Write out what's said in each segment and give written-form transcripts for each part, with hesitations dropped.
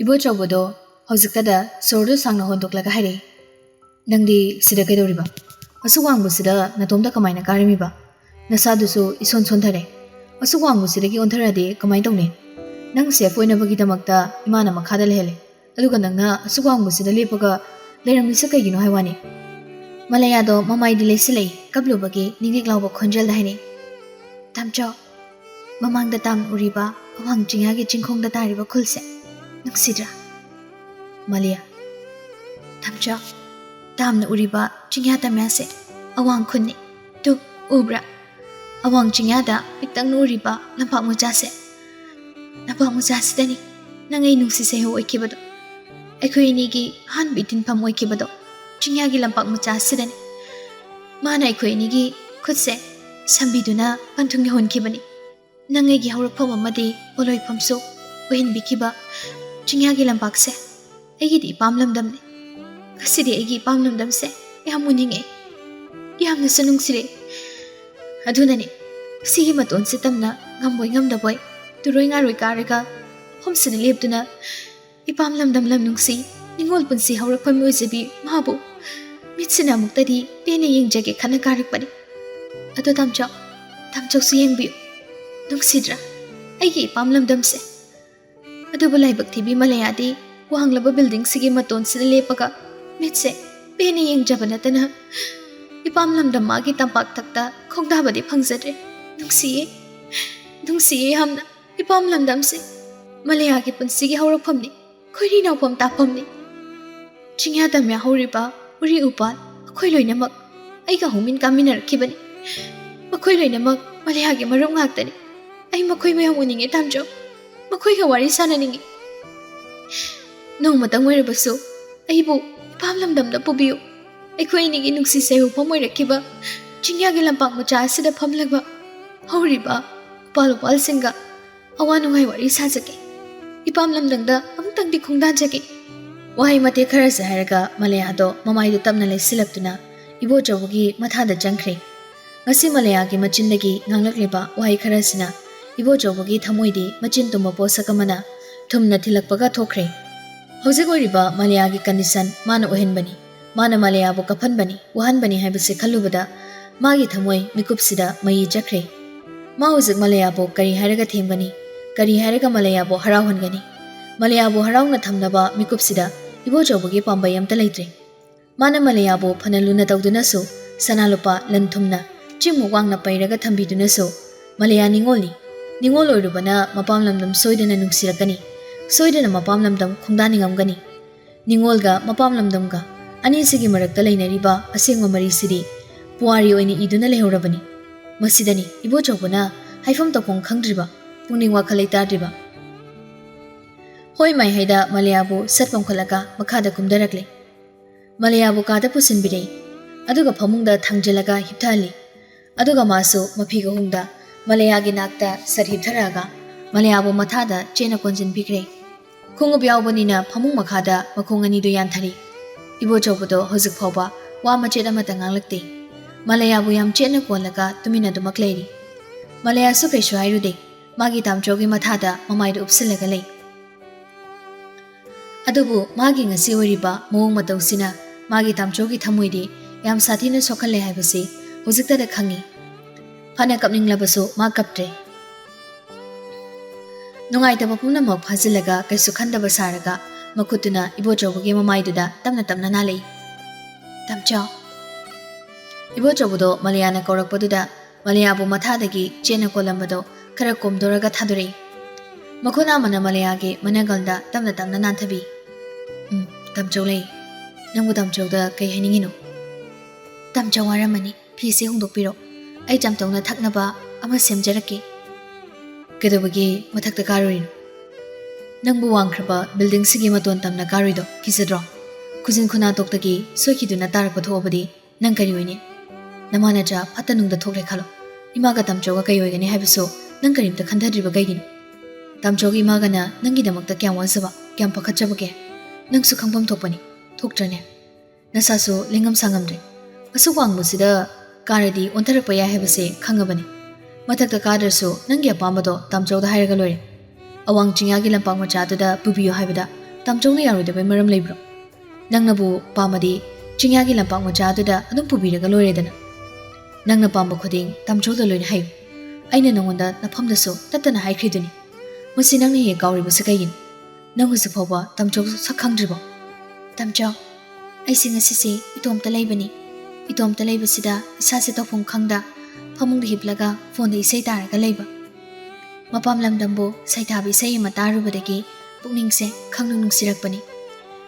Ibo chawbodo hojiktada sordo sangna hondoklaga haire. Nangdi sida kaidoriba. Asugwangbu sida natomda kamaina karimiba. Nasadusu ison sonthare. Asugwangbu sidagi ontharade kamai tawne. Nang safe oinabagidamagta imana makhada lehele. Aduga nangna asugwangbu sida lepaga leramisa kaigino haiwani. Malayado mamaidi lesilei kablubagi ningik lawba khonjalda haine. Tamcho mamangda tam uriba awang chingagi chingkhongda tariba khulse. Nangsidra. Malia. Tamcho tamna uriba chingyata myase awang khunni. Tu ubra. Awang chingyada piktang uriba lampak mujase. Lampak mujase dani nangai nungsi seho oikibado. Aikoi nigi han bitin pam oikibado. Chingyagi lampak mujase dani. Mana aikoi nigi khutse sambiduna panthungni honkibani. Nangai gi haurakpham amadi boloi phamsu ohin bikiba. Chingyagi lampak se aigi di pamlamdamne. Kasidi aigi pamlamdam se yamuninge. Yamna sanungsire. Adunani sigi maton sitamna ngamboi ngamdaboy turoi ngaroi karaga homsina leptuna ipamlamdam lamnungsi ningol punsi haurakpham oijabi mabu mitsina muktadi pene yengjage khana karakpani. Ado tamcho su yengbiyo nungsidra aigi ipamlamdam se. Adubu laibak thibi malayadi wahanglaba building sigi maton sida lepaga mitse pene yengjaba natana ipamlamdam magi tampak takta khongdabadi phangsadre. Nungsiye hamna ipamlamdam se malayagi punsigi haurakphamni khoiri nawpham taphamni. Chingyadam ya hauriba uri upal akhoi loinamak aiga homin kaminarakibani. Makhoi loinamak malayagi marum ngaktani. Ai makhoi mayam uninge tamjo. Makhoi ga wari sananinge. Nongmatang oirabasu aibu ipamlamdamda pubiyo. Aikoi nigi nungsi sehu phamoirakiba chingyagi lampak macha asida phamlagba hauriba upal singa awanungai wari sajake. Ipamlamdangda amtangdi khongdanjage. Wahai mate khara se haraga malayado mamaidu tamna leisilaktuna ibo chawgi mathada jangkhre. Ngasi malayagi machindagi nganglakleba wahai khara sina ibo chawgi thamoidi machin tumba posakamana thumna thilakpaga thokre. Hojik oiriba malayagi condition mana ohenbani. Mana malayabu kapanbani wahanbani haibase khalubada magi thamoi mikupsida mai jakre. Ma hojik malayabu kari haraga thembani kari haraga malayabu harauhangani. Malayabu harauna thamnaba mikupsida ibo chawgi pambai amta leitre. Mana malayabu phanaluna tawdunasu sanalupa lanthumna chimu wangna pairaga thambidunasu malaya ningolni. Ningol oirubana mapamlamdam soidana nungsirakani. Soidana mapamlamdam khongdaningamgani. Ningolga mapamlamdamga anisigi marakta lainariba asengwa marisidi puari oini iduna lehorabani. Masidani ibo chawbana haifam tapong khangdriba pungning wakhalai tadriba. Hoi mai haida malayabu satpam khalaga makhada kumdarakle. Malayabu kada pusinbirei. Aduga phamungda thangjalaga hipthali. Aduga masu mafiga hungda malayagi nakta sar hiptharaga malayabu mathada chena konjin bigre. Khungub yawbanina phamung makhada makhong anidu yanthari. Ibo chawbodo hojik phawba wa machet amata nganglakte. Malayabu yam chena konlaga tumina dumak leiri. Malaya su kaishu hairude magi tamchogi mathada mamaidu upsilaga lei. Adubu magi ngasi oiriba mawong matawsina magi tamchogi thamoidi yam sathina sokhalle haibase hojiktada khangi. Phana kapninglabasu ma kaptre. Nungaitaba pumnamak phazilaga kaisu khandaba saraga makutuna ibo chawgi mamaiduda tamna nalei. Tamcho ibo chawbodo malayana kaurakpaduda malayabu mathadagi chena kolambado khara komdoraga thadurei. Makhona mana malayagi managalda tamna nanthabi. Tamcho lei. Nangbu tamchoda kai hainingino. Tamcho waramani phise hongdokpiro. Ai chamtongna thaknaba ama semjarake. Kedobagi mathakta karorin. Nangbu wangkraba building sigi maton tamna karido kisadro. Kuzin khuna toktagi soikiduna tarakpa thobadi nang kari oine. Namana ja phatanungda thokre khalo. Imaga tamchoga kai oigani haibaso nang karimta khandadriba gaigin. Tamchogi imagana nangi damakta kyam wasaba kyam pakhatjabage. Nangsu khangpam thokpani thoktrane. Nasasu lingam sangamdre. Asu wangmusida karadi ontarakpa ya haibase khangabani. Mathakta kadrasu nangi apamado tamchogda hairaga loire. Awang chingyagi lampak machaduda pubiyo haibada ꯇꯥꯝꯆꯧꯅ ꯌꯥꯔꯣꯏꯗꯕꯩ ꯃꯔꯝ ꯂꯩꯕ꯭ꯔꯣ? ꯅꯪꯅꯕꯨ ꯄꯥꯝꯃꯗꯤ ꯆꯤꯡꯌꯥꯒꯤ ꯂꯝꯄꯥꯛ ꯃꯆꯥꯗꯨꯗ ꯑꯗꯨꯝ ꯄꯨꯕꯤꯔꯒ ꯂꯣꯏꯔꯦꯗꯅ. ꯅꯪꯅ ꯄꯥꯝꯕ ꯈꯨꯗꯤꯡ ꯇꯥꯝꯆꯧꯗ ꯂꯣꯏꯅ ꯍꯥꯏꯌꯨ. ꯑꯩꯅ ꯅꯉꯣꯟꯗ ꯅꯐꯝꯗꯁꯨ ꯇꯠꯇꯅ ꯍꯥꯏꯈ꯭ꯔꯤꯗꯨꯅꯤ. ꯃꯁꯤ ꯅꯪꯅ ꯍꯦꯛ ꯀꯥꯎꯔꯤꯕꯁꯤ ꯀꯩꯒꯤꯅꯣ? ꯅꯪ ꯍꯧꯖꯤꯛ ꯐꯥꯎꯕ ꯇꯥꯝꯆꯧ ꯁꯛ ꯈꯪꯗ꯭ꯔꯤꯕꯣ? ꯇꯥꯝꯆꯧ, ꯑꯩꯁꯦ ꯉꯁꯤꯁꯦ ꯏꯇꯣꯝꯇ ꯂꯩꯕꯅꯤ. ꯏꯇꯣꯝꯇ ꯂꯩꯕꯁꯤꯗ ꯏꯁꯥꯁꯦ ꯇꯧꯐꯝ ꯈꯪꯗ ꯐꯃꯨꯡꯗ ꯍꯤꯞꯂꯒ ꯐꯣꯟꯗ ꯏꯁꯩ ꯇꯥꯔꯒ ꯂꯩꯕ. ꯃꯄꯥꯝ ꯂꯝꯗꯝꯕꯨ ꯁꯩꯊꯥꯕ ꯏꯁꯩ ꯑꯃ ꯇꯥꯔꯨꯕꯗꯒꯤ ꯄꯨꯛꯅꯤꯡꯁꯦ ꯈꯪꯅꯨꯡ ꯅꯨꯡꯁꯤꯔꯛꯄꯅꯤ.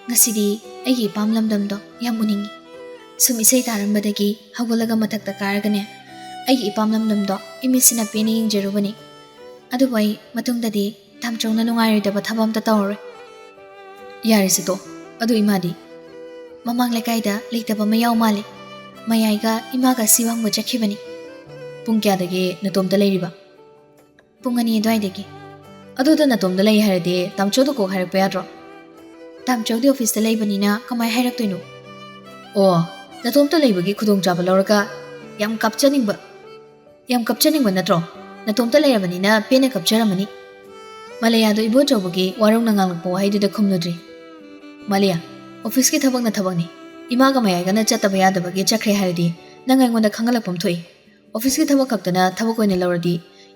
ꯉꯁꯤꯗꯤ ꯑꯩꯒꯤ ꯏꯄꯥꯝ ꯂꯝꯗꯝꯗꯣ ꯌꯥꯝ ꯎꯅꯤꯡꯉꯤ. ꯁꯨꯝ ꯏꯁꯩ ꯇꯥꯔꯝꯕꯗꯒꯤ ꯍꯧꯒꯠꯂꯒ ꯃꯊꯛꯇ ꯀꯥꯔꯒꯅꯦ ꯑꯩꯒꯤ ꯏꯄꯥꯝ ꯂꯝꯗꯝꯗꯣ ꯏꯃꯤꯠꯁꯤꯅ ꯄꯦꯟꯅ ꯌꯦꯡꯖꯔꯨꯕꯅꯤ. ꯑꯗꯨꯕꯨ ꯑꯩ ꯃꯇꯨꯡꯗꯗꯤ ꯇꯥꯝꯆꯧꯅ ꯅꯨꯡꯉꯥꯏꯔꯣꯏꯗꯕ ꯊꯕꯛ ꯑꯝꯇ ꯇꯧꯔꯔꯣꯏ. ꯌꯥꯔꯦꯁꯦ ꯇꯣ. ꯑꯗꯨ ꯏꯃꯥꯗꯤ? ꯃꯃꯥꯡ ꯂꯩꯀꯥꯏꯗ ꯂꯩꯇꯕ ꯑꯃ ꯌꯥꯎ ꯃꯥꯜꯂꯤ. ꯃꯌꯥꯏꯒ ꯏꯃꯥꯒ ꯁꯤꯋꯥꯡꯕ ꯆꯠꯈꯤꯕꯅꯤ. ꯄꯨꯡ ꯀꯌꯥꯗꯒꯤ ꯅꯇꯣꯝꯇ ꯂꯩꯔꯤꯕ? ꯄꯨꯡ 2 ꯑꯗꯨꯋꯥꯏꯗꯒꯤ. ꯑꯗꯨꯗ ꯅꯇꯣꯝꯇ ꯂꯩ ꯍꯥꯏꯔꯗꯤ ꯇꯥꯝꯆꯧꯗ ꯀꯣꯛ ꯍꯥꯏꯔꯛꯄ ꯌꯥꯗ꯭ꯔꯣ? ꯇꯥꯝꯆꯧꯗꯤ ꯑꯣꯐꯤꯁꯇ ꯂꯩꯕꯅꯤꯅ ꯀꯃꯥꯏ ꯍꯥꯏꯔꯛꯇꯣꯏꯅꯣ? ꯑꯣ, ꯅꯇꯣꯝꯇ ꯂꯩꯕꯒꯤ ꯈꯨꯗꯣꯡꯆꯥꯕ ꯂꯧꯔꯒ ꯌꯥꯝ ꯀꯞꯆꯅꯤꯡꯕ ꯅꯠꯇ꯭ꯔꯣ? ꯅꯇꯣꯝꯇ ꯂꯩꯔꯕꯅꯤꯅ ꯄꯦꯟꯅ ꯀꯞꯆꯔꯝꯃꯅꯤ. ꯃꯂꯩꯌꯥꯗꯣ ꯏꯕꯣꯆꯧꯕꯒꯤ ꯋꯥꯔꯧꯅ ꯉꯥꯡꯂꯛꯄ ꯋꯥꯍꯩꯗꯨꯗ ꯈꯨꯝꯂꯨꯗ꯭ꯔꯤ. ꯃꯂꯩꯌꯥ, ꯑꯣꯐꯤꯁꯀꯤ ꯊꯕꯛꯅ ꯊꯕꯛꯅꯤ. ꯏꯃꯥꯒ ꯃꯌꯥꯏꯒꯅ ꯆꯠꯇꯕ ꯌꯥꯗꯕꯒꯤ ꯆꯠꯈ꯭ꯔꯦ ꯍꯥꯏꯔꯗꯤ ꯅꯪ ꯑꯩꯉꯣꯟꯗ ꯈꯪꯍꯜꯂꯛꯄꯝ ꯊꯣꯛꯏ. ꯑꯣꯐꯤꯁꯀꯤ ꯊꯕꯛ ꯈꯛꯇꯅ ꯊꯕꯛ ꯑꯣꯏꯅ ꯂꯧꯔꯗꯤ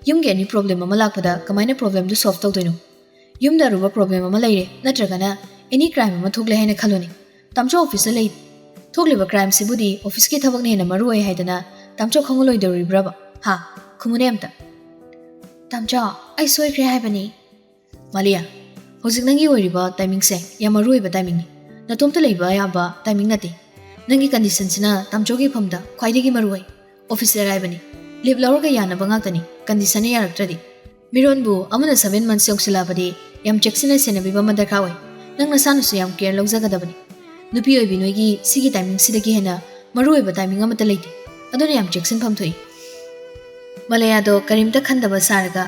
ꯌꯨꯝꯒꯤ ꯑꯦꯅꯤ ꯄ꯭ꯔꯣꯕ꯭ꯂꯦꯝ ꯑꯃ ꯂꯥꯛꯄꯗ ꯀꯃꯥꯏꯅ ꯄ꯭ꯔꯣꯕ꯭ꯂꯦꯝꯗꯨ ꯁꯣꯜꯚ ꯇꯧꯗꯣꯏꯅꯣ? ꯌꯨꯝꯗ ꯑꯔꯨꯕ ꯄ꯭ꯔꯣꯕ꯭ꯂꯦꯝ ꯑꯃ ꯂꯩꯔꯦ ꯅꯠꯇ꯭ꯔꯒꯅ ꯑꯦꯅꯤ ꯀ꯭ꯔꯥꯏꯝ ꯑꯃ ꯊꯣꯛꯂꯦ ꯍꯥꯏꯅ ꯈꯜꯂꯣꯅꯦ. ꯇꯥꯝꯆꯧ ꯑꯣꯐꯤꯁꯇ ꯂꯩ. ꯊꯣꯛꯂꯤꯕ ꯀ꯭ꯔꯥꯏꯝꯁꯤꯕꯨꯗꯤ ꯑꯣꯐꯤꯁꯀꯤ ꯊꯕꯛꯅ ꯍꯦꯟꯅ ꯃꯔꯨ ꯑꯣꯏ ꯍꯥꯏꯗꯅ ꯇꯥꯝꯆꯧ ꯈꯪꯍꯜꯂꯣꯏꯗꯧꯔꯤꯕ꯭ꯔꯕ? ꯍꯥ, ꯈꯨꯝꯃꯨꯅꯦ ꯑꯝꯇ. ꯇꯥꯝꯆꯧ, ꯑꯩ ꯁꯣꯏꯈ꯭ꯔꯦ ꯍꯥꯏꯕꯅꯤ. ꯃꯂꯩꯌꯥ, ꯍꯧꯖꯤꯛ ꯅꯪꯒꯤ ꯑꯣꯏꯔꯤꯕ ꯇꯥꯏꯃꯤꯡꯁꯦ ꯌꯥꯝ ꯃꯔꯨ ꯑꯣꯏꯕ ꯇꯥꯏꯃꯤꯡꯅꯤ. ꯅꯇꯣꯝꯇ ꯂꯩꯕ ꯌꯥꯕ ꯇꯥꯏꯃꯤꯡ ꯅꯠꯇꯦ. ꯅꯪꯒꯤ ꯀꯟꯗꯤꯁꯟꯁꯤꯅ ꯇꯥꯝꯆꯧꯒꯤ ꯐꯝꯗ ꯈ꯭ꯋꯥꯏꯗꯒꯤ ꯃꯔꯨ ꯑꯣꯏ. ꯑꯣꯐꯤꯁꯇ ꯑꯔꯥꯏꯕꯅꯤ. ꯂꯤꯞ ꯂꯧꯔꯒ ꯌꯥꯅꯕ ꯉꯥꯛꯇꯅꯤ. ꯀꯟꯗꯤꯁꯟꯅ ꯌꯥꯔꯛꯇ꯭ꯔꯗꯤ. ꯃꯤꯔꯣꯟꯕꯨ ꯑꯃꯅ 7 ꯃꯟꯊꯁ ꯌꯧꯁꯤꯜꯂꯛꯑꯕꯗꯤ ꯌꯥꯝ ꯆꯦꯛꯁꯤꯟꯅ ꯁꯦꯟꯅꯕꯤꯕ ꯑꯃ ꯗꯔꯀꯥꯔ ꯑꯣꯏ. ꯅꯪ ꯅꯁꯥꯅꯁꯨ ꯌꯥꯝ ꯀꯦꯌꯔ ꯂꯧꯖꯒꯗꯕꯅꯤ. ꯅꯨꯄꯤ ꯑꯣꯏꯕꯤ ꯅꯣꯏꯒꯤ ꯁꯤꯒꯤ ꯇꯥꯏꯃꯤꯡꯁꯤꯗꯒꯤ ꯍꯦꯟꯅ ꯃꯔꯨ ꯑꯣꯏꯕ ꯇꯥꯏꯃꯤꯡ ꯑꯃꯠꯇ ꯂꯩꯇꯦ. ꯑꯗꯨꯅ ꯌꯥꯝ ꯆꯦꯛꯁꯤꯟꯐꯝ ꯊꯣꯛꯏ. ꯃꯂꯩꯌꯥꯗꯣ ꯀꯔꯤꯝꯇ ꯈꯟꯗꯕ ꯁꯥꯔꯒ,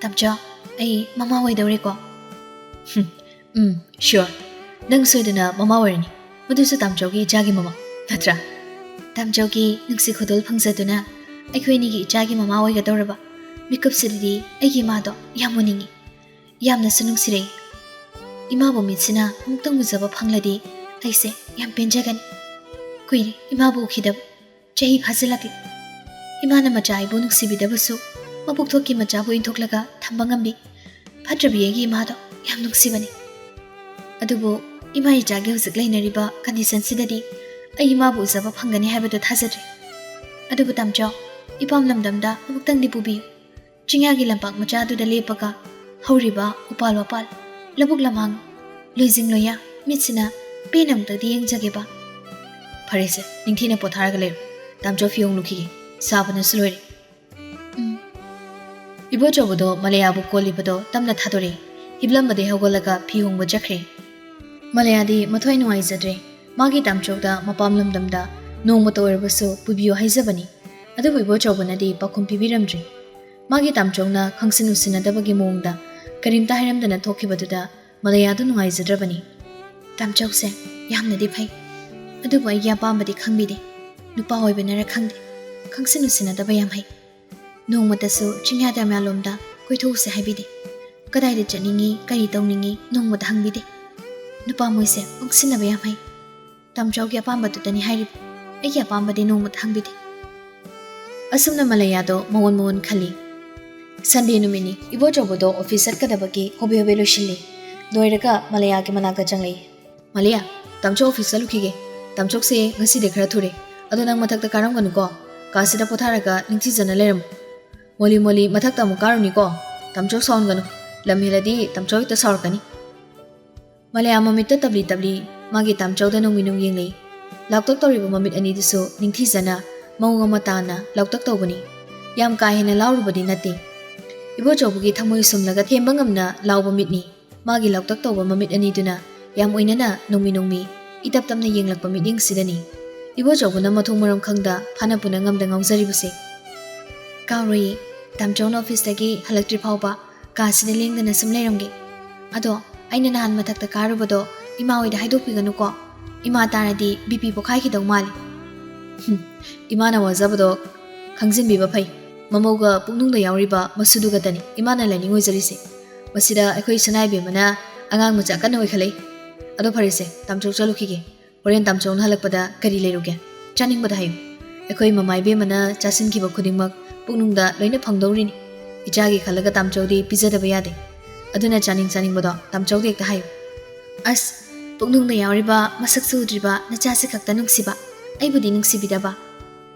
ꯇꯥꯝꯆꯧ, ꯑꯩ ꯃꯃꯥ ꯑꯣꯏꯗꯧꯔꯦꯀꯣ? ꯁ꯭ꯌꯣꯔ. ꯅꯪ ꯁꯣꯏꯗꯅ ꯃꯃꯥ ꯑꯣꯏꯔꯅꯤ. ꯃꯗꯨꯁꯨ ꯇꯥꯝꯆꯧꯒꯤ ꯏꯆꯥꯒꯤ ꯃꯃꯥ, ꯅꯠꯇ꯭ꯔꯥ? ꯇꯥꯝꯆꯧꯒꯤ ꯅꯨꯡꯁꯤ ꯈꯨꯗꯣꯜ ꯐꯪꯖꯗꯨꯅ ꯑꯩꯈꯣꯏ ꯑꯅꯤꯒꯤ ꯏꯆꯥꯒꯤ ꯃꯃꯥ ꯑꯣꯏꯒꯗꯧꯔꯕ ꯃꯤꯀꯨꯞꯁꯤꯗꯗꯤ ꯑꯩꯒꯤ ꯏꯃꯥꯗꯣ ꯌꯥꯝ ꯎꯅꯤꯡꯉꯤ. ꯌꯥꯝꯅꯁꯨ ꯅꯨꯡꯁꯤꯔꯛꯏ. ꯏꯃꯥꯕꯨ ꯃꯤꯠꯁꯤꯅ ꯑꯃꯨꯛꯇꯪ ꯎꯖꯕ ꯐꯪꯂꯗꯤ ꯑꯩꯁꯦ ꯌꯥꯝ ꯄꯦꯟꯖꯒꯅꯤ. ꯀꯨꯏꯔꯦ ꯏꯃꯥꯕꯨ ꯎꯈꯤꯗꯕ. ꯆꯍꯤ ꯐꯥꯖꯤꯜꯂꯛꯂꯤ. ꯏꯃꯥꯅ ꯃꯆꯥ ꯑꯩꯕꯨ ꯅꯨꯡꯁꯤꯕꯤꯗꯕꯁꯨ ꯃꯄꯣꯛꯊꯣꯛꯀꯤ ꯃꯆꯥꯕꯨ ꯏꯟꯊꯣꯛꯂꯒ ꯊꯝꯕ ꯉꯝꯕꯤ. ꯐꯠꯇ꯭ꯔꯕꯤ ꯑꯩꯒꯤ ꯏꯃꯥꯗꯣ ꯌꯥꯝ ꯅꯨꯡꯁꯤꯕꯅꯤ. ꯑꯗꯨꯕꯨ ꯏꯃꯥ ꯏꯆꯥꯒꯤ ꯍꯧꯖꯤꯛ ꯂꯩꯅꯔꯤꯕ ꯀꯟꯗꯤꯁꯟꯁꯤꯗꯗꯤ ꯑꯩ ꯏꯃꯥꯕꯨ ꯎꯖꯕ ꯐꯪꯒꯅꯤ ꯍꯥꯏꯕꯗꯨ ꯊꯥꯖꯗ꯭ꯔꯦ. ꯑꯗꯨꯕꯨ ꯇꯥꯝꯆꯧ, ꯏꯄꯥꯝ ꯂꯝꯗꯝꯗ ꯑꯃꯨꯛꯇꯪꯗꯤ ꯄꯨꯕꯤꯌꯨ. ꯆꯤꯡꯌꯥꯒꯤ ꯂꯝꯄꯥꯛ ꯃꯆꯥꯗꯨꯗ ꯂꯦꯞꯄꯒ ꯍꯧꯔꯤꯕ ꯎꯄꯥꯜ ꯋꯥꯄꯥꯜ, ꯂꯧꯕꯨꯛ ꯂꯝꯍꯥꯡ, ꯂꯣꯏꯖꯤꯡ ꯂꯣꯏꯌꯥ ꯃꯤꯠꯁꯤꯅ ꯄꯦꯟꯅ ꯑꯃꯨꯛꯇꯪꯗꯤ ꯌꯦꯡꯖꯒꯦꯕ. ꯐꯔꯦꯁꯦ, ꯅꯤꯡꯊꯤꯅ ꯄꯣꯊꯥꯔꯒ ꯂꯩꯔꯣ. ꯇꯥꯝꯆꯧ ꯐꯤꯌꯣꯡ ꯂꯨꯈꯤꯒꯦ. ꯁꯥꯕꯅꯁꯨ ꯂꯣꯏꯔꯦ. ꯏꯕꯣꯆꯧꯕꯗꯣ ꯃꯂꯩꯌꯥꯕꯨ ꯀꯣꯜꯂꯤꯕꯗꯣ ꯇꯞꯅ ꯊꯥꯗꯣꯔꯛꯏ. ꯍꯤꯞꯂꯝꯕꯗꯩ ꯍꯧꯒꯠꯂꯒ ꯐꯤ ꯍꯣꯡꯕ ꯆꯠꯈ꯭ꯔꯦ. ꯃꯂꯩꯌꯥꯗꯤ ꯃꯊ꯭ꯋꯥꯏ ꯅꯨꯡꯉꯥꯏꯖꯗ꯭ꯔꯦ. ꯃꯥꯒꯤ ꯇꯥꯝꯆꯧꯗ ꯃꯄꯥꯝ ꯂꯝꯗꯝꯗ ꯅꯣꯡꯃꯇ ꯑꯣꯏꯔꯕꯁꯨ ꯄꯨꯕꯤꯌꯨ ꯍꯥꯏꯖꯕꯅꯤ. ꯑꯗꯨꯕꯨ ꯏꯕꯣꯆꯧꯕꯅꯗꯤ ꯄꯥꯎꯈꯨꯝ ꯄꯤꯕꯤꯔꯝꯗ꯭ꯔꯤ. ꯃꯥꯒꯤ ꯇꯥꯝꯆꯧꯅ ꯈꯪꯁꯤꯟ ꯎꯁꯤꯟꯅꯗꯕꯒꯤ ꯃꯑꯣꯡꯗ ꯀꯔꯤꯝꯇ ꯍꯥꯏꯔꯝꯗꯅ ꯊꯣꯛꯈꯤꯕꯗꯨꯗ ꯃꯂꯩꯌꯥꯗꯨ ꯅꯨꯡꯉꯥꯏꯖꯗ꯭ꯔꯕꯅꯤ. ꯇꯥꯝꯆꯧꯁꯦ ꯌꯥꯝꯅꯗꯤ ꯐꯩ. ꯑꯗꯨꯕꯨ ꯑꯩꯒꯤ ꯑꯄꯥꯝꯕꯗꯤ ꯈꯪꯕꯤꯗꯦ. ꯅꯨꯄꯥ ꯑꯣꯏꯕꯅꯔ ꯈꯪꯗꯦ. ꯈꯪꯁꯤꯟ ꯎꯁꯤꯟꯅꯗꯕ ꯌꯥꯝ ꯍꯩ. ꯅꯣꯡꯃꯇꯁꯨ ꯆꯤꯡꯌꯥ ꯇꯝꯌꯥꯂꯣꯝꯗ ꯀꯣꯏꯊꯣꯛꯎꯁꯦ ꯍꯥꯏꯕꯤꯗꯦ. ꯀꯗꯥꯏꯗ ꯆꯠꯅꯤꯡꯉꯤ, ꯀꯔꯤ ꯇꯧꯅꯤꯡꯉꯤ ꯅꯣꯡꯃꯇ ꯍꯪꯕꯤꯗꯦ. ꯅꯨꯄꯥ ꯃꯣꯏꯁꯦ ꯄꯪꯁꯤꯟꯅꯕ ꯌꯥꯝ ꯍꯩ. ꯇꯥꯝꯆꯧꯒꯤ ꯑꯄꯥꯝꯕꯗꯨꯗꯅꯤ ꯍꯥꯏꯔꯤꯕ. ꯑꯩꯒꯤ ꯑꯄꯥꯝꯕꯗꯤ ꯅꯣꯡꯃꯇ ꯍꯪꯕꯤꯗꯦ. ꯑꯁꯨꯝꯅ ꯃꯂꯩꯌꯥꯗꯣ ꯃꯑꯣꯟ ꯃꯑꯣꯟ ꯈꯜꯂꯤ. ꯁꯟꯗꯦ ꯅꯨꯃꯤꯠꯅꯤ. ꯏꯕꯣꯆꯧꯕꯗꯣ ꯑꯣꯐꯤꯁ ꯆꯠꯀꯗꯕꯒꯤ ꯍꯣꯕꯦ ꯍꯣꯕꯦ ꯂꯣꯏꯁꯤꯜꯂꯤ. ꯂꯣꯏꯔꯒ ꯃꯂꯩꯌꯥꯒꯤ ꯃꯅꯥꯛꯇ ꯆꯪꯂꯛꯏ. ꯃꯂꯩꯌꯥ, ꯇꯥꯝꯆꯧ ꯑꯣꯐꯤꯁ ꯆꯠꯂꯨꯈꯤꯒे. ꯇꯥꯝꯆꯧꯁꯦ ꯉꯁꯤꯗꯤ ꯈꯔ ꯊꯨꯔꯦ. ꯑꯗꯣ ꯅꯪ ꯃꯊꯛꯇ ꯀꯥꯔꯝꯒꯅꯨꯀꯣ. ꯀꯥꯁꯤꯗ ꯄꯣꯊꯥꯔꯒ ꯅꯤꯡꯊꯤꯖꯅ ꯂꯩꯔꯝꯃꯨ. ꯃꯣꯂꯤ ꯃꯣꯂꯤ ꯃꯊꯛꯇ ꯑꯃꯨꯛ ꯀꯥꯔꯨꯅꯤꯀꯣ. ꯇꯥꯝꯆꯧ ꯁꯥꯎꯟꯒꯅꯨ. ꯂꯝ ꯍꯦꯜꯂꯗꯤ ꯇꯥꯝꯆꯧ ꯍꯦꯛꯇ ꯁꯥꯎꯔꯛꯀꯅꯤ. ꯃꯂꯩꯌꯥ ꯃꯃꯤꯠꯇ ꯇꯞꯂꯤ ꯇꯞꯂꯤ ꯃꯥꯒꯤ ꯇꯥꯝꯆꯧꯗ ꯅꯨꯡꯃꯤ ꯅꯨꯡ ꯌꯦꯡꯂꯛꯏ. ꯂꯥꯎꯇꯛ ꯇꯧꯔꯤꯕ ꯃꯃꯤꯠ ꯑꯅꯤꯗꯨꯁꯨ ꯅꯤꯡꯊꯤꯖꯅ ꯃꯑꯣꯡ ꯑꯃ ꯇꯥꯅ ꯂꯥꯎꯇꯛ ꯇꯧꯕꯅꯤ. ꯌꯥꯝ ꯀꯥ ꯍꯦꯟꯅ ꯂꯥꯎꯔꯨꯕꯗꯤ ꯅꯠꯇꯦ. ꯏꯕꯣꯆꯧꯕꯒꯤ ꯊꯃꯣꯏ ꯁꯨꯝꯂꯒ ꯊꯦꯝꯕ ꯉꯝꯅ ꯂꯥꯎꯕ ꯃꯤꯠꯅꯤ. ꯃꯥꯒꯤ ꯂꯥꯎꯇꯛ ꯇꯧꯕ ꯃꯃꯤꯠ ꯑꯅꯤꯗꯨꯅ ꯌꯥꯝ ꯑꯣꯏꯅꯅ ꯅꯣꯡꯃꯤ ꯅꯣꯡꯃꯤ ꯏꯇꯞ ꯇꯞꯅ ꯌꯦꯡꯂꯛꯄ ꯃꯤꯠꯌꯦꯡꯁꯤꯗꯅꯤ ꯏꯕꯣꯆꯧꯕꯅ ꯃꯊꯣꯡ ꯃꯔꯝ ꯈꯪꯗ ꯐꯥꯅ ꯄꯨꯅ ꯉꯝꯗ ꯉꯥꯎꯖꯔꯤꯕꯁꯦ. ꯀꯥꯎꯔꯣꯏꯌꯦ. ꯇꯥꯝꯆꯧꯅ ꯑꯣꯐꯤꯁꯇꯒꯤ ꯍꯜꯂꯛꯇ꯭ꯔꯤ ꯐꯥꯎꯕ ꯀꯥꯁꯤꯗ ꯂꯦꯡꯗꯅ ꯁꯨꯝ ꯂꯩꯔꯝꯒꯦ. ꯑꯗꯣ ꯑꯩꯅ ꯅꯍꯥꯟ ꯃꯊꯛꯇ ꯀꯥꯔꯨꯕꯗꯣ ꯏꯃꯥ ꯍꯣꯏꯗ ꯍꯥꯏꯗꯣꯛꯄꯤꯒꯅꯨꯀꯣ. ꯏꯃꯥ ꯇꯥꯔꯗꯤ ꯕꯤꯄꯤ ꯄꯣꯈꯥꯏꯈꯤꯗꯧ ꯃꯥꯜꯂꯤ. ꯏꯃꯥꯅ ꯋꯥꯖꯕꯗꯣ ꯈꯪꯖꯤꯟꯕꯤꯕ ꯐꯩ. ꯃꯃꯧꯒ ꯄꯨꯛꯅꯨꯡꯗ ꯌꯥꯎꯔꯤꯕ ꯃꯁꯨꯗꯨꯒꯇꯅꯤ ꯏꯃꯥꯅ ꯂꯥꯏꯅꯤꯡ ꯑꯣꯏꯖꯔꯤꯁꯦ. ꯃꯁꯤꯗ ꯑꯩꯈꯣꯏ ꯁꯅꯥꯏꯕꯦꯝꯃꯅ ꯑꯉꯥꯡ ꯃꯆꯥ ꯀꯟꯅ ꯑꯣꯏꯈꯠꯂꯛꯏ ꯑꯗꯣ ꯐꯔꯦꯁꯦ ꯇꯥꯝꯆꯧ ꯆꯠꯂꯨꯈꯤꯒꯦ ꯍꯣꯔꯦꯟ ꯇꯥꯝꯆꯧꯅ ꯍꯜꯂꯛꯄꯗ ꯀꯔꯤ ꯂꯩꯔꯨꯒꯦ ꯆꯥꯅꯤꯡꯕꯗ ꯍꯥꯏꯌꯨ ꯑꯩꯈꯣꯏ ꯃꯃꯥ ꯏꯕꯦꯝꯃꯅ ꯆꯥꯁꯤꯟꯈꯤꯕ ꯈꯨꯗꯤꯡꯃꯛ ꯄꯨꯛꯅꯨꯡꯗ ꯂꯣꯏꯅ ꯐꯪꯗꯧꯔꯤꯅꯤ ꯏꯆꯥꯒꯤ ꯈꯜꯂꯒ ꯇꯥꯝꯆꯧꯗꯤ ꯄꯤꯖꯗꯕ ꯌꯥꯗꯦ ꯑꯗꯨꯅ ꯆꯥꯅꯤꯡꯕꯗꯣ ꯇꯥꯝꯆꯧꯗ ꯍꯦꯛꯇ ꯍꯥꯏꯌꯨ ꯑꯁ ꯄꯨꯛꯅꯨꯡꯗ ꯌꯥꯎꯔꯤꯕ ꯃꯁꯛꯁꯨ ꯎꯗ꯭ꯔꯤꯕ ꯅꯆꯥꯁꯤ ꯈꯛꯇ ꯅꯨꯡꯁꯤꯕ ꯑꯩꯕꯨꯗꯤ ꯅꯨꯡꯁꯤꯕꯤꯗꯕ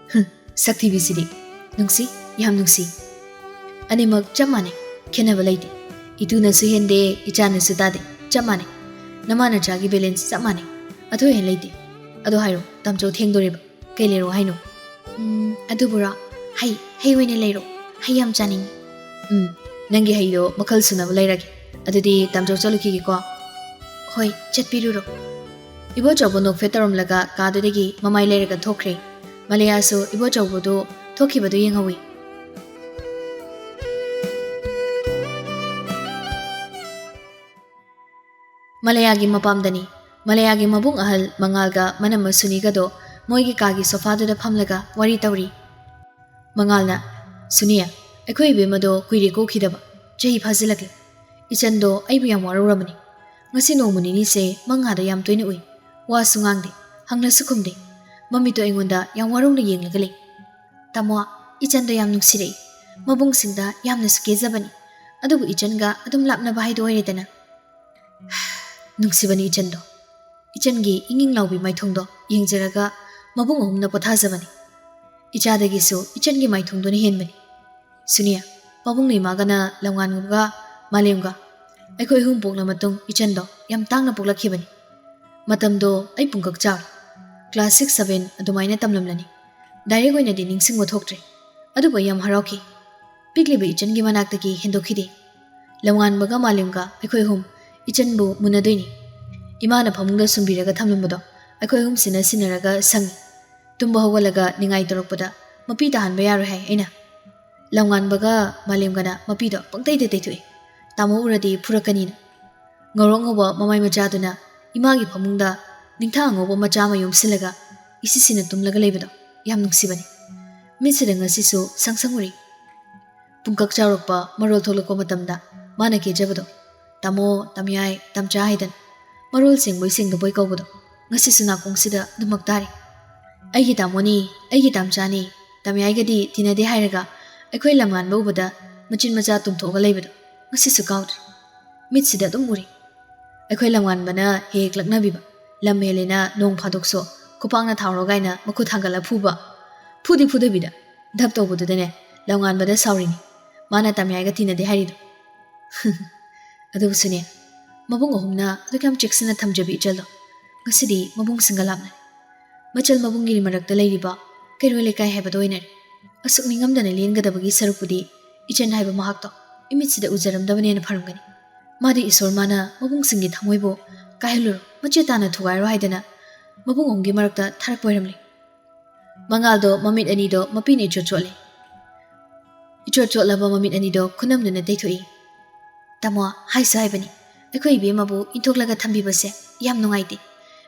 ꯁꯛꯊꯤꯕꯤꯁꯤꯗꯤ ꯅꯨꯡꯁꯤ ꯌꯥꯝ ꯅꯨꯡꯁꯤ ꯑꯅꯤꯃꯛ ꯆꯞ ꯃꯥꯟꯅꯩ ꯈꯦꯠꯅꯕ ꯂꯩꯇꯦ ꯏꯇꯨꯅꯁꯨ ꯍꯦꯟꯗꯦ ꯏꯆꯥꯅꯁꯨ ꯇꯥꯗꯦ ꯆꯞ ꯃꯥꯟꯅꯩ ꯅꯃꯥ ꯅꯆꯥꯒꯤ ꯕꯦꯂꯦꯟꯁ ꯆꯞ ꯃꯥꯟꯅꯩ ꯑꯊꯣꯏ ꯑꯍꯦꯟ ꯂꯩꯇꯦ ꯑꯗꯣ ꯍꯥꯏꯔꯣ ꯇꯥꯝꯆꯧ ꯊꯦꯡꯗꯣꯔꯤꯕ ꯀꯩ ꯂꯩꯔꯣ ꯍꯥꯏꯅꯣ ꯑꯗꯨꯕꯨꯔꯣ ꯍꯩ ꯑꯣꯏꯅ ꯂꯩꯔꯣ ꯍꯩ ꯌꯥꯝ ꯆꯥꯅꯤꯡꯉꯤ ꯅꯪꯒꯤ ꯍꯩꯗꯣ ꯃꯈꯜ ꯁꯨꯅꯕ ꯂꯩꯔꯒꯦ ꯑꯗꯨꯗꯤ ꯇꯥꯝꯆꯧ ꯆꯠꯂꯨꯈꯤꯒꯦꯀꯣ ꯍꯣꯏ ꯆꯠꯄꯤꯔꯨꯔꯣ ꯏꯕꯣꯆꯧꯕ ꯅꯣꯛꯐꯦꯠ ꯇꯧꯔꯝꯂꯒ ꯀꯥꯗꯨꯗꯒꯤ ꯃꯃꯥꯏ ꯂꯩꯔꯒ ꯊꯣꯛꯈ꯭ꯔꯦ ꯃꯂꯩꯌꯥꯁꯨ ꯏꯕꯣꯆꯧꯕꯗꯨ ꯊꯣꯛꯈꯤꯕꯗꯨ ꯌꯦꯡꯍꯧꯏ ꯃꯂꯩꯌꯥꯒꯤ ꯃꯄꯥꯝꯗꯅꯤ ꯃꯂꯩꯌꯥꯒꯤ ꯃꯕꯨꯡ ꯑꯍꯜ ꯃꯉꯥꯜꯒ ꯃꯅꯝꯃ ꯁꯨꯅꯤꯒꯗꯣ ꯃꯣꯏꯒꯤ ꯀꯥꯒꯤ ꯁꯣꯐꯥꯗꯨꯗ ꯐꯝꯂꯒ ꯋꯥꯔꯤ ꯇꯧꯔꯤ ꯃꯉꯥꯜꯅ ꯁꯨꯅꯤꯌꯥ ꯑꯩꯈꯣꯏ ꯏꯕꯦꯝꯃꯗꯣ ꯀꯨꯏꯔꯦ ꯀꯣꯛꯈꯤꯗꯕ ꯆꯍꯤ ꯐꯥꯖꯤꯜꯂꯛꯂꯦ ꯏꯆꯟꯗꯣ ꯑꯩꯕꯨ ꯌꯥꯝ ꯋꯥꯔꯧꯔꯕꯅꯤ ꯉꯁꯤ ꯅꯣꯡꯃ ꯅꯤꯅꯤꯁꯦ ꯃꯪꯉꯥꯗ ꯌꯥꯝ ꯇꯣꯏꯅ ꯎꯏ ꯋꯥꯁꯨ ꯉꯥꯡꯗꯦ ꯍꯪꯂꯁꯨ ꯈꯨꯝꯗꯦ ꯃꯃꯤꯠꯇꯣ ꯑꯩꯉꯣꯟꯗ ꯌꯥꯝ ꯋꯥꯔꯧꯅ ꯌꯦꯡꯂꯒ ꯂꯩ ꯇꯥꯃꯣ ꯏꯆꯟꯗꯣ ꯌꯥꯝ ꯅꯨꯡꯁꯤꯔꯛꯏ ꯃꯕꯨꯡꯁꯤꯡꯗ ꯌꯥꯝꯅꯁꯨ ꯀꯦꯖꯕꯅꯤ ꯑꯗꯨꯕꯨ ꯏꯆꯟꯒ ꯑꯗꯨꯝ ꯂꯥꯞꯅꯕ ꯍꯥꯏꯗꯣ ꯑꯣꯏꯔꯦꯗꯅ ꯅꯨꯡꯁꯤꯕꯅꯤ ꯏꯆꯟꯗꯣ ꯏꯆꯟꯒꯤ ꯏꯪ ꯂꯥꯎꯕꯤ ꯃꯥꯏꯊꯣꯡꯗꯣ ꯌꯦꯡꯖꯔꯒ ꯃꯕꯨꯡ ꯑꯍꯨꯝꯅ ꯄꯣꯊꯥꯖꯕꯅꯤ ꯏꯆꯥꯗꯒꯤꯁꯨ ꯏꯆꯟꯒꯤ ꯃꯥꯏꯊꯣꯡꯗꯨꯅ ꯍꯦꯟꯕꯅꯤ ꯁꯨꯅꯤꯌꯥ ꯄꯥꯕꯨꯡꯅ ꯏꯃꯥꯒꯅ ꯂꯝꯉꯥꯟꯒ ꯃꯥꯂꯦꯝꯒ ꯑꯩꯈꯣꯏ ꯑꯍꯨꯝ ꯄꯣꯛꯂ ꯃꯇꯨꯡ ꯏꯆꯟꯗꯣ ꯌꯥꯝ ꯇꯥꯡꯅ ꯄꯣꯛꯂꯛꯈꯤꯕꯅꯤ ꯃꯇꯝꯗꯣ ꯑꯩ ꯄꯨꯡꯀꯛ ꯆꯥꯎꯔꯦ ꯀ꯭ꯂꯥꯁ 6-7 ꯑꯗꯨꯃꯥꯏꯅ ꯇꯝꯂꯝꯂꯅꯤ ꯗꯥꯏꯔꯦꯛ ꯑꯣꯏꯅꯗꯤ ꯅꯤꯡꯁꯤꯡꯕ ꯊꯣꯛꯇ꯭ꯔꯦ ꯑꯗꯨꯕꯨ ꯌꯥꯝ ꯍꯔꯥꯎꯈꯤ ꯄꯤꯛꯂꯤꯕ ꯏꯆꯟꯒꯤ ꯃꯅꯥꯛꯇꯒꯤ ꯍꯦꯟꯗꯣꯛꯈꯤꯗꯦ ꯂꯝꯉꯥꯟꯕꯒ ꯃꯥꯂꯦꯝꯒ ꯑꯩꯈꯣꯏ ꯑꯍꯨꯝ ꯏꯆꯟꯕꯨ ꯃꯨꯟꯅꯗꯣꯏꯅꯤ ꯏꯃꯥꯅ ꯐꯃꯨꯡꯗ ꯁꯨꯝꯕꯤꯔꯒ ꯊꯝꯂꯝꯕꯗꯣ ꯑꯩꯈꯣꯏ ꯑꯍꯨꯝ ꯁꯤꯟꯅꯔꯒ ꯁꯪꯉꯤ ꯇꯨꯝꯕ ꯍꯧꯒꯠꯂꯒ ꯅꯤꯡꯉꯥꯏ ꯇꯧꯔꯛꯄꯗ ꯃꯄꯤ ꯇꯥꯍꯟꯕ ꯌꯥꯔꯣꯏ ꯍꯥꯏ ꯑꯩꯅ ꯂꯝꯉꯥꯟꯕꯒ ꯃꯥꯂꯦꯝꯒꯅ ꯃꯄꯤꯗꯣ ꯄꯪꯇꯩꯗ ꯇꯩꯊꯣꯛꯏ ꯇꯥꯃꯣ ꯎꯔꯗꯤ ꯐꯨꯔꯛꯀꯅꯤꯅ ꯉꯧꯔꯣꯛ ꯉꯧꯕ ꯃꯃꯥꯏ ꯃꯆꯥꯗꯨꯅ ꯏꯃꯥꯒꯤ ꯐꯃꯨꯡꯗ ꯅꯤꯡꯊꯥ ꯑꯉꯧꯕ ꯃꯆꯥ ꯑꯃ ꯌꯣꯝꯁꯤꯜꯂꯒ ꯏꯁꯤꯁꯤꯅ ꯇꯨꯝꯂꯒ ꯂꯩꯕꯗꯣ ꯌꯥꯝ ꯅꯨꯡꯁꯤꯕꯅꯤ ꯃꯤꯠꯁꯤꯗ ꯉꯁꯤꯁꯨ ꯁꯪꯁꯪ ꯎꯔꯤ ꯄꯨꯡꯀꯛ ꯆꯥꯎꯔꯛꯄ ꯃꯔꯣꯜ ꯊꯣꯛꯂꯛꯄ ꯃꯇꯝꯗ ꯃꯥꯅ ꯀꯦꯖꯕꯗꯣ ꯇꯥꯃꯣ ꯇꯝꯌꯥꯏ ꯇꯝꯆꯥ ꯍꯥꯏꯗꯅ ꯃꯔꯣꯜ ꯁꯦꯡꯕꯣꯏ ꯁꯦꯡꯗꯕꯣꯏ ꯀꯧꯕꯗꯣ ꯉꯁꯤꯁꯨ ꯅꯥꯀꯣꯡꯁꯤꯗ ꯑꯗꯨꯃꯛ ꯇꯥꯔꯤ ꯑꯩꯒꯤ ꯇꯥꯃꯣꯅꯤ ꯑꯩꯒꯤ ꯇꯝꯆꯥꯅꯤ ꯇꯝꯌꯥꯏꯒꯗꯤ ꯇꯤꯟꯅꯗꯦ ꯍꯥꯏꯔꯒ ꯑꯩꯈꯣꯏ ꯂꯝꯉꯥꯟꯕ ꯎꯕꯗ ꯃꯆꯤꯟ ꯃꯆꯥ ꯇꯨꯝꯊꯣꯛꯑꯒ ꯂꯩꯕꯗꯣ ꯉꯁꯤꯁꯨ ꯀꯥꯎꯗ꯭ꯔꯤ ꯃꯤꯠꯁꯤꯗ ꯑꯗꯨꯝ ꯎꯔꯤ ꯑꯩꯈꯣꯏ ꯂꯝꯉꯥꯟꯕꯅ ꯍꯦꯛ ꯂꯛꯅꯕꯤꯕ ꯂꯝ ꯍꯦꯜꯂꯦꯅ ꯅꯣꯡ ꯐꯥꯗꯣꯛꯁꯨ ꯈꯨꯄꯥꯛꯅ ꯊꯥꯎꯔꯒꯥꯏꯅ ꯃꯈꯨꯠ ꯊꯥꯡꯒꯠꯂ ꯐꯨꯕ ꯐꯨꯗꯤ ꯐꯨꯗꯕꯤꯗ ꯙꯞ ꯇꯧꯕꯗꯨꯗꯅꯦ ꯂꯝꯉꯥꯟꯕꯗ ꯁꯥꯎꯔꯤꯅꯤ ꯃꯥꯅ ꯇꯝꯌꯥꯏꯒ ꯇꯤꯟꯅꯗꯦ ꯍꯥꯏꯔꯤꯗꯣ ꯑꯗꯨꯕꯨꯁꯨꯅꯦ ꯃꯕꯨꯡ ꯑꯍꯨꯝꯅ ꯑꯗꯨꯛ ꯌꯥꯝ ꯆꯦꯛꯁꯤꯟꯅ ꯊꯝꯖꯕꯤ ꯏꯆꯜꯗꯣ ꯉꯁꯤꯗꯤ ꯃꯕꯨꯡꯁꯤꯡꯒ ꯂꯥꯞꯅꯔꯦ ꯃꯆꯜ ꯃꯕꯨꯡꯒꯤ ꯃꯔꯛꯇ ꯂꯩꯔꯤꯕ ꯀꯩꯔꯣꯏ ꯂꯩꯀꯥꯏ ꯍꯥꯏꯕꯗꯣ ꯑꯣꯏꯅꯔꯦ ꯑꯁꯨꯛ ꯅꯤꯡꯉꯝꯗꯅ ꯂꯦꯟꯒꯗꯕꯒꯤ ꯁꯔꯨꯛꯄꯨꯗꯤ ꯏꯆꯟ ꯍꯥꯏꯕ ꯃꯍꯥꯛꯇꯣ ꯏꯃꯤꯠꯁꯤꯗ ꯎꯖꯔꯝꯗꯕꯅꯦꯅ ꯐꯔꯝꯒꯅꯤ ꯃꯥꯗꯤ ꯏꯁꯣꯔ ꯃꯥꯅ ꯃꯕꯨꯡꯁꯤꯡꯒꯤ ꯊꯃꯣꯏꯕꯨ ꯀꯥꯏꯍꯜꯂꯨꯔꯣ ꯃꯆꯦꯠ ꯇꯥꯅ ꯊꯨꯒꯥꯏꯔꯣ ꯍꯥꯏꯗꯅ ꯃꯕꯨꯡ ꯑꯍꯨꯝꯒꯤ ꯃꯔꯛꯇ ꯊꯥꯔꯛꯄ ꯑꯣꯏꯔꯝꯂꯦ ꯃꯉꯥꯜꯗꯣ ꯃꯃꯤꯠ ꯑꯅꯤꯗꯣ ꯃꯄꯤꯅ ꯏꯆꯣꯠ ꯆꯣꯠꯂꯦ ꯏꯆꯣꯠ ꯆꯣꯠꯂꯕ ꯃꯃꯤꯠ ꯑꯅꯤꯗꯣ ꯈꯨꯅꯝꯗꯨꯅ ꯇꯩꯊꯣꯛꯏ ꯇꯥꯃꯣ ꯍꯥꯏꯁꯨ ꯍꯥꯏꯕꯅꯤ ꯑꯩꯈꯣꯏ ꯏꯕꯦꯝꯃꯕꯨ ꯏꯟꯊꯣꯛꯂꯒ ꯊꯝꯕꯤꯕꯁꯦ ꯌꯥꯝ ꯅꯨꯡꯉꯥꯏꯇꯦ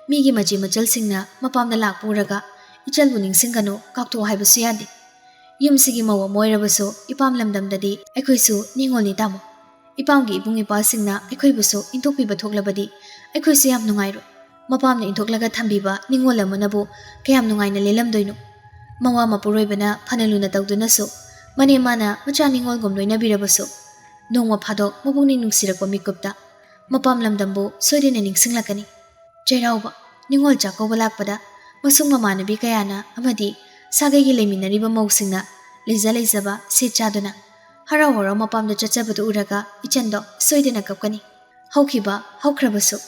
ꯃꯤꯒꯤ ꯃꯆꯦ ꯃꯆꯜꯁꯤꯡꯅ ꯃꯄꯥꯝꯗ ꯂꯥꯛꯄ ꯎꯔꯒ ꯏꯆꯜꯕꯨ ꯅꯤꯡꯁꯤꯡꯒꯅꯨ ꯀꯥꯎꯊꯣꯛ ꯍꯥꯏꯕꯁꯨ ꯌꯥꯗꯦ ꯌꯨꯝꯁꯤꯒꯤ ꯃꯧ ꯑꯃ ꯑꯣꯏꯔꯕꯁꯨ ꯏꯄꯥꯝ ꯂꯝꯗꯝꯗꯗꯤ ꯑꯩꯈꯣꯏꯁꯨ ꯅꯤꯡꯉꯣꯜꯅꯤ ꯇꯥꯃꯣ ꯏꯄꯥꯝꯒꯤ ꯏꯕꯨꯡ ꯏꯄꯥꯁꯤꯡꯅ ꯑꯩꯈꯣꯏꯕꯨꯁꯨ ꯏꯟꯊꯣꯛꯄꯤꯕ ꯊꯣꯛꯂꯕꯗꯤ ꯑꯩꯈꯣꯏꯁꯨ ꯌꯥꯝ ꯅꯨꯡꯉꯥꯏꯔꯣꯏ ꯃꯄꯥꯝꯅ ꯏꯟꯊꯣꯛꯂꯒ ꯊꯝꯕꯤꯕ ꯅꯤꯡꯉꯣꯜ ꯑꯃꯅꯕꯨ ꯀꯌꯥꯝ ꯅꯨꯡꯉꯥꯏꯅ ꯂꯦꯜꯂꯝꯗꯣꯏꯅꯣ ꯃꯋꯥ ꯃꯄꯨꯔꯣꯏꯕꯅ ꯐꯅ ꯂꯨꯅ ꯇꯧꯗꯨꯅꯁꯨ ꯃꯅꯦ ꯃꯥꯅ ꯃꯆꯥ ꯅꯤꯡꯉꯣꯜꯒꯨꯝ ꯂꯣꯏꯅꯕꯤꯔꯕꯁꯨ ꯅꯣꯡꯃ ꯐꯥꯗꯣꯛ ꯃꯄꯨꯛꯅꯤꯡ ꯅꯨꯡꯁꯤꯔꯛꯄ ꯃꯤꯀꯨꯞꯇ ꯃꯄꯥꯝ ꯂꯝꯗꯝꯕꯨ ꯁꯣꯏꯗꯅ ꯅꯤꯡꯁꯤꯡꯂꯛꯀꯅꯤ ꯆꯩꯔꯥꯎꯕ ꯅꯤꯡꯉꯣꯜ ꯆꯥꯛꯀꯧꯕ ꯂꯥꯛꯄꯗ ꯃꯁꯨꯡ ꯃꯃꯥꯟꯅꯕꯤ ꯀꯌꯥꯅ ꯑꯃꯗꯤ ꯁꯥꯒꯩꯒꯤ ꯂꯩꯃꯤꯟꯅꯔꯤꯕ ꯃꯧꯁꯤꯡꯅ ꯂꯩꯖꯕ ꯁꯦꯠ ꯆꯥꯗꯨꯅ ꯍꯔꯥꯎ ꯍꯔꯥꯎ ꯃꯄꯥꯝꯗ ꯆꯠꯆꯕꯗꯨ ꯎꯔꯒ ꯏꯆꯟꯗꯣ ꯁꯣꯏꯗꯅ ꯀꯞꯀꯅꯤ ꯍꯧꯈ꯭ꯔꯕꯁꯨ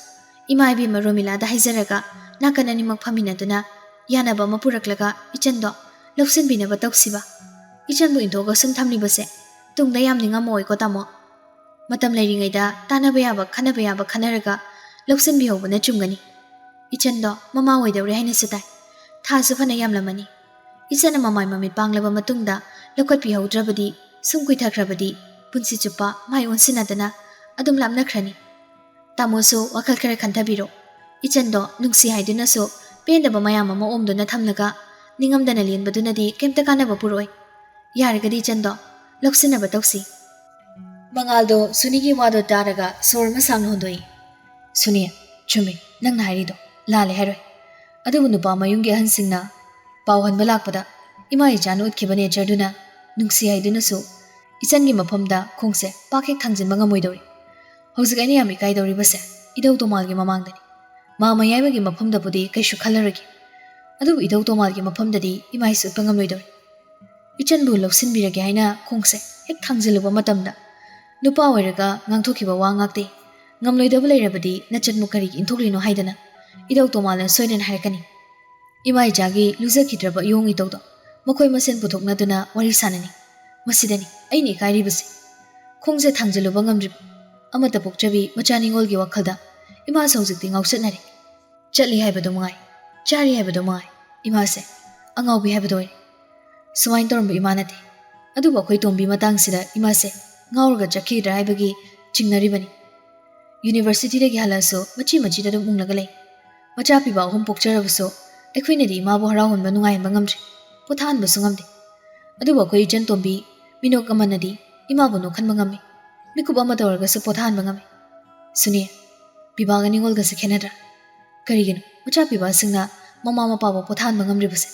ꯏꯃꯥ ꯏꯕꯦꯝꯃ ꯔꯣꯃꯤꯂꯥꯗ ꯍꯥꯏꯖꯔꯒ ꯅꯥꯀꯟ ꯑꯅꯤꯃꯛ ꯐꯝꯃꯤꯟꯅꯗꯨꯅ ꯌꯥꯅꯕ ꯑꯃ ꯄꯨꯔꯛꯂꯒ ꯏꯆꯟꯗꯣ ꯂꯧꯁꯤꯟꯕꯤꯅꯕ ꯇꯧꯁꯤꯕ ꯏꯆꯟꯕꯨ ꯏꯟꯊꯣꯛꯑꯒ ꯁꯨꯝ ꯊꯝꯂꯤꯕꯁꯦ ꯇꯨꯡꯗ ꯌꯥꯝ ꯅꯤꯡꯉꯝꯃꯣꯏꯀꯣ ꯇꯥꯃꯣ ꯃꯇꯝ ꯂꯩꯔꯤꯉꯩꯗ ꯇꯥꯟꯅꯕ ꯌꯥꯕ ꯈꯟꯅꯔꯒ ꯂꯧꯁꯤꯟꯕꯤꯍꯧꯕꯅ ꯆꯨꯝꯒꯅꯤ ꯏꯆꯟꯗꯣ ꯃꯃꯥ ꯑꯣꯏꯗꯧꯔꯦ ꯍꯥꯏꯅꯁꯨ ꯇꯥꯏ ꯊꯥꯁꯨ ꯐꯅ ꯌꯥꯝꯂꯝꯃꯅꯤ ꯏꯆꯟꯅ ꯃꯃꯥꯏ ꯃꯃꯤꯠ ꯄꯥꯡꯂꯕ ꯃꯇꯨꯡꯗ ꯂꯧꯈꯠꯄꯤꯍꯧꯗ꯭ꯔꯕꯗꯤ ꯁꯨꯝ ꯀꯨꯏꯊꯈ꯭ꯔꯕꯗꯤ ꯄꯨꯟꯁꯤ ꯆꯨꯞꯄ ꯃꯥꯏ ꯑꯣꯟꯁꯤꯟꯅꯗꯅ ꯑꯗꯨꯝ ꯂꯥꯞꯅꯈ꯭ꯔꯅꯤ ꯇꯥꯃꯣꯁꯨ ꯋꯥꯈꯜ ꯈꯔ ꯈꯟꯊꯕꯤꯔꯣ ꯏꯆꯟꯗꯣ ꯅꯨꯡꯁꯤ ꯍꯥꯏꯗꯨꯅꯁꯨ ꯄꯦꯟꯗꯕ ꯃꯌꯥꯝ ꯑꯃ ꯑꯣꯝꯗꯨꯅ ꯊꯝꯂꯒ ꯅꯤꯡꯉꯝꯗꯅ ꯂꯦꯟꯕꯗꯨꯅꯗꯤ ꯀꯩꯝꯇ ꯀꯥꯟꯅꯕ ꯄꯨꯔꯛꯑꯣꯏ ꯌꯥꯔꯒꯗꯤ ꯏꯆꯟꯗꯣ ꯂꯧꯁꯤꯟꯅꯕ ꯇꯧꯁꯤ ꯃꯉꯥꯜꯗꯣ ꯁꯨꯅꯤꯒꯤ ꯋꯥꯗꯣ ꯇꯥꯔꯒ ꯁꯣꯔ ꯑꯃ ꯁꯥꯡꯅ ꯍꯣꯟꯗꯣꯛꯏ Suni, chumi, nang nahirido, lale heroi. Adubu nupa mayungi ahansingna, pauhan balakpada, ima ijanu utkiba necharuduna, nungsi haiduna su, isangi mapamda khongse pakek thangjinba ngamoidori. Hauzik aini yam ikaidori base, idau tomalgi mamangdani. Ma mayaibagi mapamda budi kaishu khalaragi. Adubu idau tomalgi mapamdadi ima isu utpa ngamloidori. Ichanbu loksinbirage haina khongse hek thangjiluba matamda. Nupa oiraga ngangthokiba wa ngakte. Ngamloidaba leirabadi nachanmu karigi inthoklino haidana. Idau tomalna soiden harakani. Ima ijagi luzakidraba yongi tawdo. Makhoi masen puthoknaduna wari sanani. Masidani aini ikairibasi. Khongse thangjiluba ngamdrib. Amata pokchabi machaningolgi wakhalda. Ima saujikti ngausatnari. Chatli haibado mangai. Chari haibado mangai. Ima se angaubi haibado oi. Sumain toromba ima nate. Adubu akhoi tombi matangsida ima se ngaurga chakidra haibagi chingnaribani. University dagi halaso machi da dum unglaga lei. Macha piba ahum pokcharabaso akhoi ima bo harahunba nungaiba ngamdri. Pothanba su ngamde. Adubu akhoi ichan tombi minok amanadi ima bo nokhanba ngami. Mikup ama tawrga sa pothanba ngami. Suni, piba ga ningolga sa khenadra. Karigino, macha piba singna mama mapa bo pothanba ngamribase.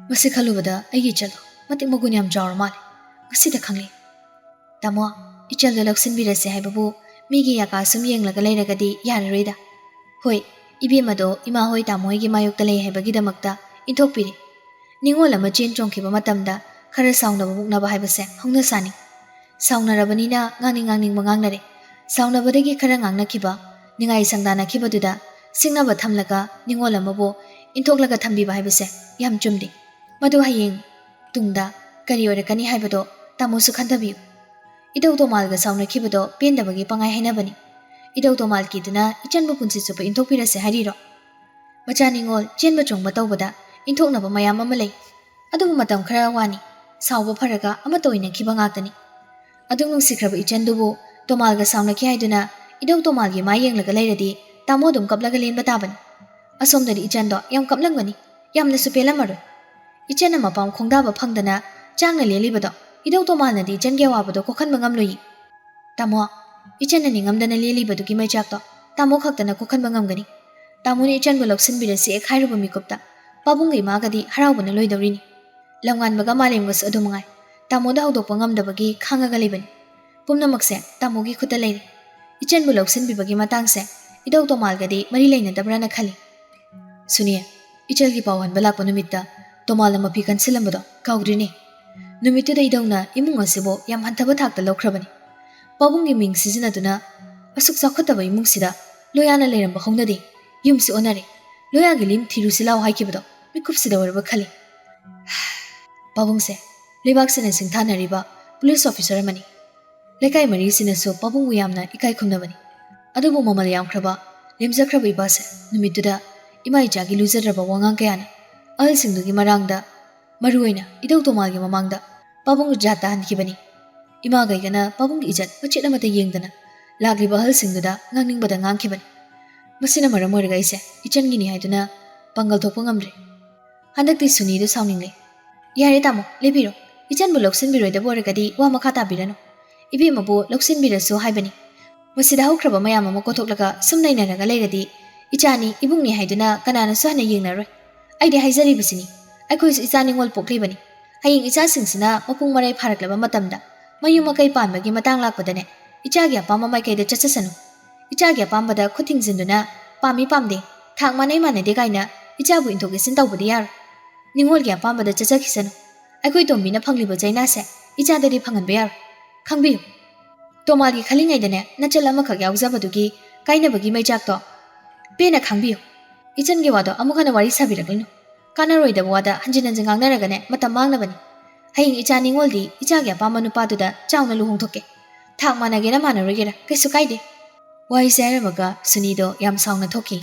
Masi khalubada aigi chalo matik magun yam jawar male. Masida khangli. Tamo, ichalda laksinbirase haibabu migi yaka sum yenglaga leiragadi yararoida. Hoi, ibimado ima hoi tamoigi mayokta lei haibagidamakta inthokpiri. Ningola machin chongkiba matamda khara saunaba muknaba haibase hongna sani. Saunarabanina ngangning mangangnare. Saunabadagi khara ngangnakiba ningai sangdanakibaduda singnaba thamlaga ningola mabo inthoklaga thambiba haibase yam chumdi. Madu hayeng tungda kari oirakani haibado tamosu khantabiyu. Idau tomalga saunakibado pendabagi pangai hainabani. Idau tomal kiduna ichanbu punsi supa inthokpirase hariro. Machaningol chenba chongba tawbada inthoknaba mayam ama lei. Adubu matam khara wani sauba pharaga amata oina kiba ngaktani. Adung nungsikraba ichandubu tomalga saunaki haiduna idau tomalgi mayenglaga leiradi tamo dum kaplaga lenba tabani. Asomdari ichando yam kaplangani yamna supelamaru. Ichana mapam khongdaba phangdana changna lelibado idau tomalna di ichange wabado kokhanba ngamloyi. Tamo ichana ni ngamdana lelibado ki maichakto tamo khaktana kokhanba ngamgani. Tamo ni ichanbu loksinbirase ek hairuba mikupta pabungi magadi haraubana loidawrini. Langanbaga malemgas adumangai. Tamoda haudokpa ngamdabagi khangaga leibani. Pumnamakse tamogi khuta leire. Ichanbu loksinbibagi matangse idau tomalgadi mari leinadabrana khali. Suniya, ichalgi pawan balakpa numitta tomala mapi kansilambado kaudrini. Numittuda idawna imung asibo yam hantaba thakta laukrabani. Pabungi ming sizinaduna asuk sakhataba imungsida loyana leiramba hongnadi yumsi onare. Loyagi lim thirusilaw haikibado mikupsida warba khali. Pabungse Lebaksina singthanariba police officer amani. Lekai mari sinaso pabungu yamna ikai khumnabani. Adubu mamal yamkraba lemjakraba ibase numittuda ima ijagi lujadraba wangang kayana ahal singdugi marangda maruoina idau tomalgi mamangda pabungu jata hankibani. Ima gaigana pabungu ijat machit amata yengdana lagliba ahal singduda ngangningbada ngangkibani. Masina maram oiraga ise ichangini haiduna pangal thokpa ngamdre. Handakti Sunidu sauningle. Yare tamo lebiro. Ichanbu loksinbiroida boragadi wa makha tabirano. Ibemabu loksinbirasu haibani. Masida haukraba mayam ama kothoklaga sumnainaraga leiradi ichani ibungni haiduna kanana su hana yengnaroi. Aide haizaribasini. Aikhoisu ichaningol poklibani. Hayeng ichasingsina mapung marai pharaklaba matamda mayum makai panbagi matang lakpadane ichagi apama maikaida chachasanu. Ichagi apambada khutingzinduna pami pamde thak manai manade kaina ichabu intogesin tawbadi yar. Ningolgi apambada chachakhisanu. Aikhoi tombina phangliba jainase ichadari phanganba yar. Khangbiyu. Tomalgi khalingaidane nachal amakhak yaujabatugi kainabagi maichakto pena khangbiyu. Ichange wado amukhana wari sabiraklinu. Kanaroidaba wada hanjin hanjin ngangnaragane matam mangnabani. Hayeng icha ningoldi ichagi apamba nupaduda chawna luhongthokke. Thak managera manarogera kaisu kaide. Waise haramaga Sunido yam saungna thoki.